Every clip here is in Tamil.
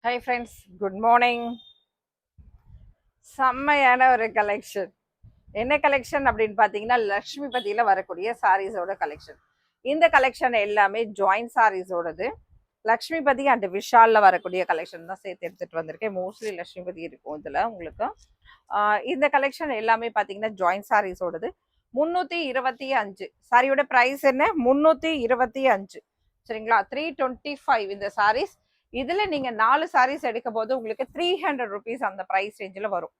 Hi friends, good morning. செம்மையான ஒரு கலெக்ஷன். என்ன கலெக்ஷன் அப்படின்னு பார்த்தீங்கன்னா, லக்ஷ்மிபதியில் வரக்கூடிய சாரீஸோட கலெக்ஷன். இந்த கலெக்ஷன் எல்லாமே ஜாயிண்ட் சாரீஸோடது. லக்ஷ்மிபதி அண்ட் விஷாலில் வரக்கூடிய கலெக்ஷன் தான் சேர்த்து எடுத்துகிட்டு வந்திருக்கேன். மோஸ்ட்லி லக்ஷ்மிபதி இருக்கும் இதில் உங்களுக்கு. இந்த கலெக்ஷன் எல்லாமே பார்த்தீங்கன்னா ஜாயிண்ட் சாரீஸோடது. 325 சாரியோட ப்ரைஸ் என்ன? 325. சரிங்களா? 325 இந்த சாரீஸ். இதுல நீங்க 4 சாரீஸ் எடுக்கும் போது உங்களுக்கு 300 ருபீஸ் அந்த பிரைஸ் ரேஞ்சில் வரும்.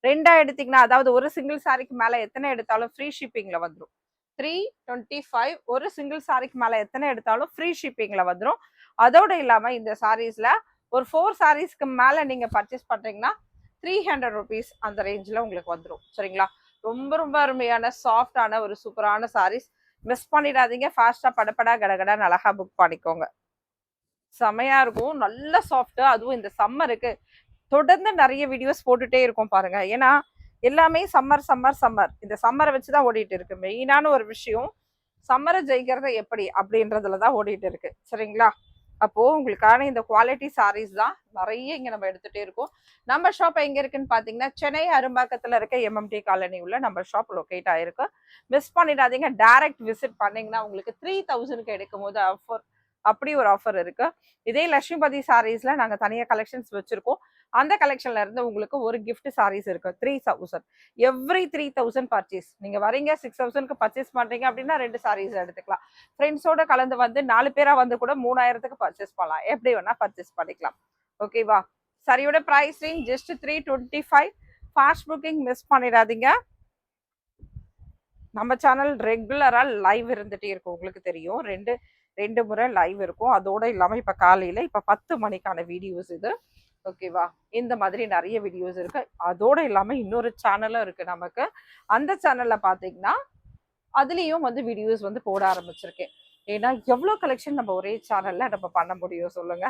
ரெண்டா எடுத்தீங்கன்னா, அதாவது ஒரு சிங்கிள் சாரிக்கு மேல எத்தனை எடுத்தாலும் ஃப்ரீ ஷிப்பிங்ல வந்துடும். 325 ஒரு சிங்கிள் சாரிக்கு மேல எத்தனை எடுத்தாலும் ஃப்ரீ ஷிப்பிங்ல வந்துடும். அதோட இல்லாம இந்த சாரீஸ்ல ஒரு 4 சாரீஸ்க்கு மேல நீங்க பர்ச்சேஸ் பண்றீங்கன்னா 300 ருபீஸ் அந்த ரேஞ்சில் உங்களுக்கு வந்துடும். சரிங்களா? ரொம்ப ரொம்ப அருமையான சாஃப்டான ஒரு சூப்பரான சாரீஸ். மிஸ் பண்ணிடாதீங்க. ஃபாஸ்டா படப்படா கடகடான்னு அழகா புக் பண்ணிக்கோங்க. செமையா இருக்கும். நல்ல சாஃப்ட். அதுவும் இந்த சம்மருக்கு தொடர்ந்து நிறைய வீடியோஸ் போட்டுட்டே இருக்கும் பாருங்க. ஏன்னா எல்லாமே சம்மர் சம்மர் சம்மர். இந்த சம்மரை வச்சுதான் ஓடிட்டு இருக்கு. மெயினான ஒரு விஷயம் சம்மரை ஜெயிக்கிறது எப்படி அப்படின்றதுலதான் ஓடிட்டு இருக்கு. சரிங்களா? அப்போ உங்களுக்கான இந்த குவாலிட்டி சாரீஸ் தான் நிறைய இங்க நம்ம எடுத்துட்டே இருக்கோம். நம்ம ஷாப் எங்க இருக்குன்னு பாத்தீங்கன்னா, சென்னை அரும்பாக்கத்துல இருக்க எம்எம்டி காலனி உள்ள நம்ம ஷாப் லொக்கேட் ஆயிருக்கு. மிஸ் பண்ணிடாதீங்க. டைரக்ட் விசிட் பண்ணீங்கன்னா உங்களுக்கு 3000க்கு எடுக்கும் போது ஆஃபர், அப்படி ஒரு ஆஃபர் இருக்கு. இதே லட்சுமிபதி சாரீஸ்ல நாங்க தனியா கலெக்ஷன்ஸ் வச்சிருக்கோம். அந்த கலெக்ஷன்ல இருந்து உங்களுக்கு ஒரு கிஃப்ட் சாரீஸ் இருக்கு. 3000 எவ்ரி 3000 பர்ச்சேஸ். நீங்க வரீங்க 6000க்கு பர்ச்சேஸ் பண்றீங்க அப்படின்னா 2 சாரீஸ் எடுத்துக்கலாம். ஃப்ரெண்ட்ஸோட கலந்து வந்து 4 பேரா வந்து கூட 3000க்கு பர்ச்சேஸ் பண்ணலாம். எப்படி வேணா பர்ச்சேஸ் பண்ணிக்கலாம். ஓகேவா? சரியோட price range just 325. Fast booking miss பண்ணிடாதீங்க. நம்ம சேனல் ரெகுலரா லைவ் இருந்துட்டே இருக்கும். உங்களுக்கு தெரியும், ரெண்டு முறை லைவ் இருக்கும். அதோட இல்லாம இப்ப காலையில இப்ப 10 மணிக்கான வீடியோஸ் இது. ஓகேவா? இந்த மாதிரி நிறைய வீடியோஸ் இருக்கு. அதோட இல்லாம இன்னொரு சேனலும் இருக்கு நமக்கு. அந்த சேனல்ல பாத்தீங்கன்னா அதுலயும் வந்து வீடியோஸ் வந்து போட ஆரம்பிச்சிருக்கேன். ஏன்னா எவ்வளவு கலெக்ஷன் நம்ம ஒரே சேனல்ல நம்ம பண்ண முடியும் சொல்லுங்க?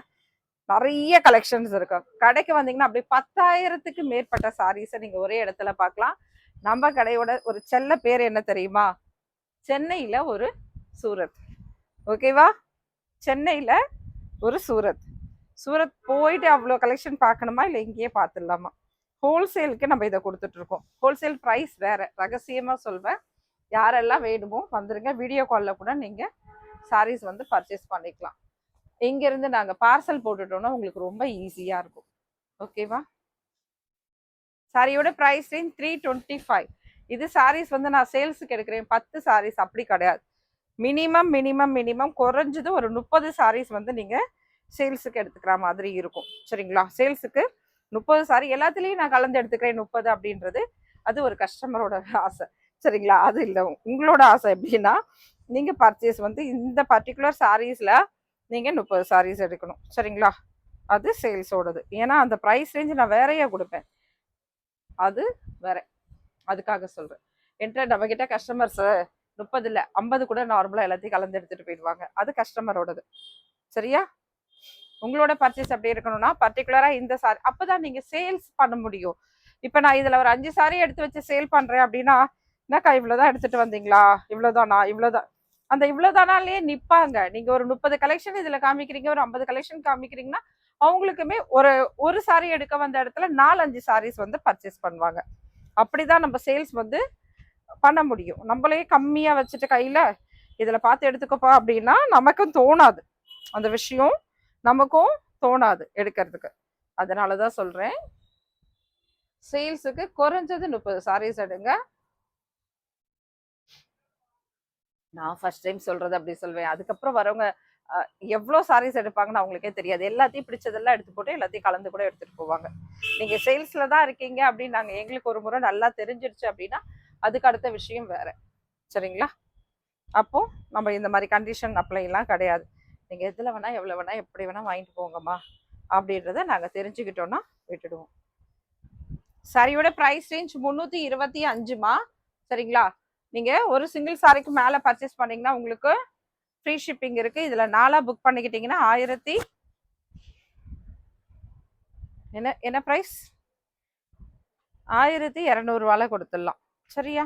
நிறைய கலெக்ஷன்ஸ் இருக்கு. கடைக்கு வந்தீங்கன்னா அப்படி 10,000க்கு மேற்பட்ட சாரீஸை நீங்க ஒரே இடத்துல பார்க்கலாம். நம்ம கடையோட ஒரு செல்ல பேர் என்ன தெரியுமா? சென்னையில ஒரு சூரத். ஓகேவா? சென்னையில ஒரு சூரத். சூரத் போயிட்டு அவ்வளோ கலெக்ஷன் பார்க்கணுமா, இல்லை இங்கேயே பார்த்துடலாமா? ஹோல்சேலுக்கு நம்ம இதை கொடுத்துட்டு இருக்கோம். ஹோல்சேல் ப்ரைஸ் வேற, ரகசியமா சொல்வேன். யாரெல்லாம் வேணுமோ வந்துருங்க. வீடியோ காலில் கூட நீங்க சாரீஸ் வந்து பர்ச்சேஸ் பண்ணிக்கலாம். இங்கிருந்து நாங்க பார்சல் போட்டுட்டோம்னா உங்களுக்கு ரொம்ப ஈஸியா இருக்கும். ஓகேவா? சாரியோட ப்ரைஸ் ரேஞ்ச் 325. இது சாரீஸ் வந்து நான் சேல்ஸுக்கு எடுக்கிறேன் 10 சாரீஸ் அப்படி கிடையாது. மினிமம் மினிமம் மினிமம் குறைஞ்சது ஒரு 30 சாரீஸ் வந்து நீங்க சேல்ஸுக்கு எடுத்துக்கிற மாதிரி இருக்கும். சரிங்களா? சேல்ஸுக்கு 30 சாரி எல்லாத்துலேயும் நான் கலந்து எடுத்துக்கிறேன் 30 அப்படின்றது அது ஒரு கஸ்டமரோட ஆசை. சரிங்களா? அது இல்லை, உங்களோட ஆசை எப்படின்னா நீங்க பர்ச்சேஸ் வந்து இந்த பர்டிகுலர் சாரீஸ்ல நீங்க 30 சாரீஸ் எடுக்கணும். சரிங்களா? அது சேல்ஸோடது. ஏன்னா அந்த ப்ரைஸ் ரேஞ்ச் நான் வேறையா கொடுப்பேன். அது வேற, அதுக்காக சொல்றேன். என்கிட்ட நம்ம கிட்ட கஸ்டமர்ஸ் 30 இல்ல 50 கூட நார்மலா எல்லாத்தையும் கலந்து எடுத்துட்டு போயிடுவாங்க. அது கஸ்டமரோடது. சரியா? உங்களோட பர்ச்சேஸ் அப்படி இருக்கணும்னா பர்டிகுலரா இந்த சாரி அப்பதான் நீங்க சேல்ஸ் பண்ண முடியும். இப்ப நான் இதுல ஒரு 5 சாரி எடுத்து வச்சு சேல் பண்றேன் அப்படின்னா, என்னக்கா இவ்வளவுதான் எடுத்துட்டு வந்தீங்களா, இவ்வளவுதானா, இவ்வளவுதான், அந்த இவ்வளவுதானாலே நிப்பாங்க. நீங்க ஒரு 30 கலெக்ஷன் இதுல காமிக்கிறீங்க, ஒரு 50 கலெக்ஷன் காமிக்கிறீங்கன்னா அவங்களுக்குமே ஒரு ஒரு சாரி எடுக்க வந்த இடத்துல 4-5 சாரீஸ் வந்து பர்ச்சேஸ் பண்ணுவாங்க. அப்படிதான் நம்ம சேல்ஸ் வந்து பண்ண முடியும். நம்மளே கம்மியா வச்சுட்டு கையில இதுல பார்த்து எடுத்துக்கப்பா அப்படின்னா நமக்கும் தோணாது. அந்த விஷயம் நமக்கும் தோணாது எடுக்கிறதுக்கு. அதனாலதான் சொல்றேன், சேல்ஸுக்கு குறைஞ்சது 30 சாரீஸ் எடுங்க. நான் ஃபர்ஸ்ட் டைம் சொல்றது அப்படி சொல்வேன். அதுக்கப்புறம் வரவங்க எவ்வளோ சாரீஸ் எடுப்பாங்கன்னு அவங்களுக்கே தெரியாது. எல்லாத்தையும் பிடிச்சதெல்லாம் எடுத்து போட்டு எல்லாத்தையும் கலந்து கூட எடுத்துட்டு போவாங்க. நீங்க சேல்ஸ்ல தான் இருக்கீங்க அப்படின்னு நாங்க எங்களுக்கு ஒரு முறை நல்லா தெரிஞ்சிருச்சு அப்படின்னா அதுக்கு அடுத்த விஷயம் வேற. சரிங்களா? அப்போ நம்ம இந்த மாதிரி கண்டிஷன் அப்ளை எல்லாம் கிடையாது. நீங்க எதுல வேணா எவ்வளவு வேணா எப்படி வேணா வாங்கிட்டு போங்கம்மா அப்படின்றத நாங்க தெரிஞ்சுக்கிட்டோம்னா விட்டுடுவோம். சாரியோட பிரைஸ் ரேஞ்ச் 325மா. சரிங்களா? நீங்க ஒரு சிங்கிள் சாரிக்கு மேல பர்ச்சேஸ் பண்ணீங்கன்னா உங்களுக்கு ஃப்ரீ ஷிப்பிங் இருக்கு. இதுல 4 புக் பண்ணிக்கிட்டீங்கன்னா 1000 என்ன பிரைஸ், 1200 கொடுத்துடலாம். சரியா?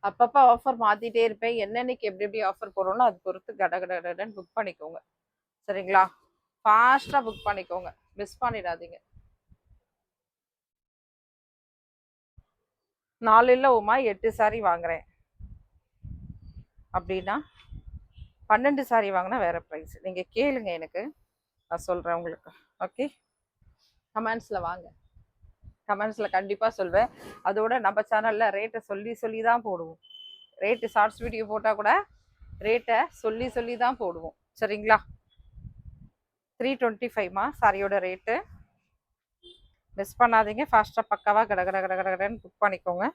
அப்பப்போ ஆஃபர் மாத்திட்டே இருப்பேன். என்னன்னைக்கு எப்படி எப்படி ஆஃபர் போடுறோம்னோ அது பொறுத்து கடன்னு புக் பண்ணிக்கோங்க. சரிங்களா? ஃபாஸ்டா புக் பண்ணிக்கோங்க, மிஸ் பண்ணிடாதீங்க. 4 இல்ல உமா, 8 சாரி வாங்குறேன் அப்படின்னா 12 சாரி வாங்கினா வேற ப்ரைஸ். நீங்க கேளுங்க, எனக்கு நான் சொல்றேன் உங்களுக்கு. ஓகே, கமெண்ட்ஸ்ல வாங்க, கமெண்ட்ஸ்ல கண்டிப்பா சொல்வேன். அதோட நம்ம சேனல்ல ரேட்டை சொல்லி சொல்லி தான் போடுவோம். ரேட்டு ஷார்ட்ஸ் வீடியோ போட்டா கூட ரேட்டை சொல்லி சொல்லி தான் போடுவோம். சரிங்களா? 325மா சாரியோட ரேட்டு. மிஸ் பண்ணாதீங்க, ஃபாஸ்டா பக்காவா கடன்னு புக் பண்ணிக்கோங்க.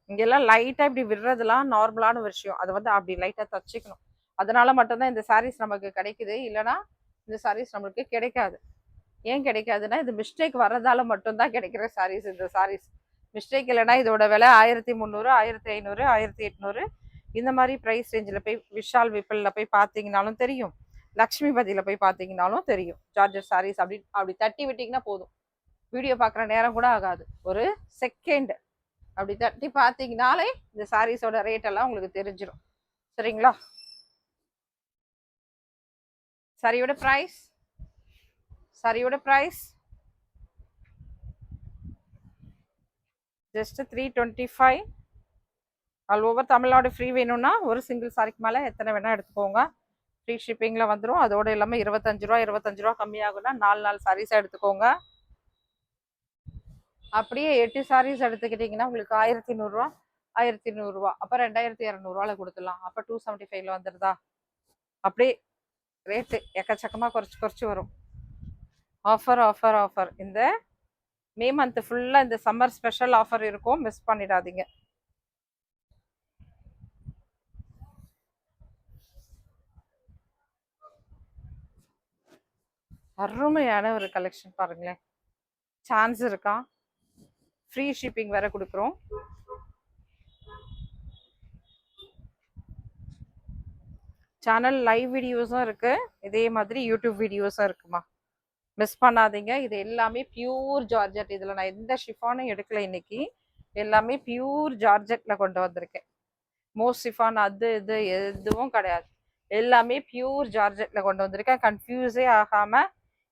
இங்கெல்லாம் லைட்டா இப்படி விடுறதுலாம் நார்மலான விஷயம். அதை வந்து அப்படி லைட்டா தச்சுக்கணும். அதனால மட்டும்தான் இந்த சாரீஸ் நமக்கு கிடைக்குது. இல்லைன்னா இந்த சாரீஸ் நம்மளுக்கு கிடைக்காது. ஏன் கிடைக்காதுன்னா, இது மிஸ்டேக் வர்றதால மட்டும்தான் கிடைக்கிற சாரீஸ் இந்த சாரீஸ். மிஸ்டேக் இல்லைன்னா இதோட விலை 1300, 1500, 1800 இந்த மாதிரி ப்ரைஸ் ரேஞ்சில் போய் விஷால் விப்பலில் போய் பார்த்தீங்கனாலும் தெரியும், லக்ஷ்மிபதியில் போய் பார்த்தீங்கனாலும் தெரியும். ஜார்ஜர் சாரீஸ் அப்படி அப்படி தட்டி விட்டிங்கன்னா போதும், வீடியோ பார்க்குற நேரம் கூட ஆகாது, ஒரு செகண்ட் அப்படி தட்டி பார்த்தீங்கனாலே இந்த சாரீஸோட ரேட் எல்லாம் உங்களுக்கு தெரிஞ்சிடும். சரிங்களா? சாரியோட ப்ரைஸ், சாரியோட price just 325. All over Tamil Nadu free வேணும்னா ஒரு சிங்கிள் சாரிக்கு மேலே எத்தனை வேணால் எடுத்துக்கோங்க, ஃப்ரீ ஷிப்பிங்கில் வந்துடும். அதோட இல்லாமல் 25 ரூபா கம்மியாகும்னா 4 சாரீஸாக எடுத்துக்கோங்க. அப்படியே 8 சாரீஸ் எடுத்துக்கிட்டிங்கன்னா உங்களுக்கு 1100 ரூபா, அப்போ 2200 கொடுத்துடலாம். அப்போ 275 வந்துடுதா? அப்படியே ரேட்டு எக்கச்சக்கமாக குறைச்சி வரும். Offer offer offer. இந்த மே மந்த் ஃபுல்லாக இந்த சம்மர் ஸ்பெஷல் ஆஃபர் இருக்கும், மிஸ் பண்ணிடாதீங்க. அருமையான ஒரு கலெக்ஷன் பாருங்களேன். சான்ஸ் இருக்கா? ஃப்ரீ ஷிப்பிங் வேற கொடுக்குறோம். சேனல் லைவ் வீடியோஸும் இருக்கு, இதே மாதிரி யூடியூப் வீடியோஸும் இருக்குமா, மிஸ் பண்ணாதீங்க. இது எல்லாமே பியூர் ஜார்ஜெட். இதில் நான் எந்த ஷிஃபானும் எடுக்கல இன்னைக்கு, எல்லாமே பியூர் ஜார்ஜெட்ல கொண்டு வந்திருக்கேன். மோஸ்ட் ஷிஃபான் அது இது எதுவும் கிடையாது, எல்லாமே பியூர் ஜார்ஜெட்ல கொண்டு வந்திருக்கேன். கன்ஃபியூஸே ஆகாம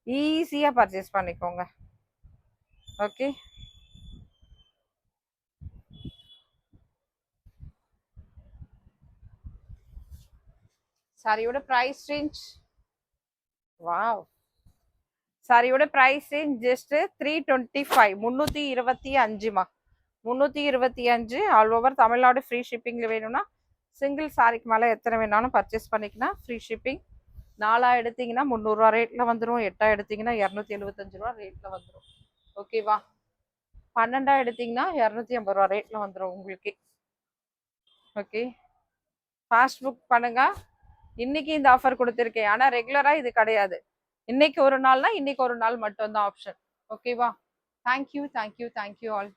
ஈஸியாக பர்ச்சேஸ் பண்ணிக்கோங்க. ஓகே, சாரியோட ப்ரைஸ் ரேஞ்ச், வாவ், சாரியோட ப்ரைஸ் ரேஞ்ச் ஜஸ்ட் 325, 325மா, 325. ஆல் ஓவர் தமிழ்நாடு ஃப்ரீ ஷிப்பிங்கில் வேணும்னா சிங்கிள் சாரிக்கு மேலே எத்தனை வேணாலும் பர்ச்சேஸ் பண்ணிக்கலாம், ஃப்ரீ ஷிப்பிங். 4 எடுத்தீங்கன்னா 300 ரூபா ரேட்டில் வந்துடும், 8 எடுத்தீங்கன்னா 275 ரூபா ரேட்டில் வந்துடும். ஓகேவா? 12 எடுத்தீங்கன்னா 250 ரூபா ரேட்டில் வந்துடும் உங்களுக்கு. ஓகே, ஃபாஸ்ட் புக் பண்ணுங்க. இன்னைக்கு இந்த ஆஃபர் கொடுத்துருக்கேன், ஆனால் ரெகுலராக இது கிடையாது. இன்னைக்கு ஒரு நாள்னா இன்னைக்கு ஒரு நாள் மட்டும்தான் ஆப்ஷன். ஓகேவா? Thank you thank you thank you all.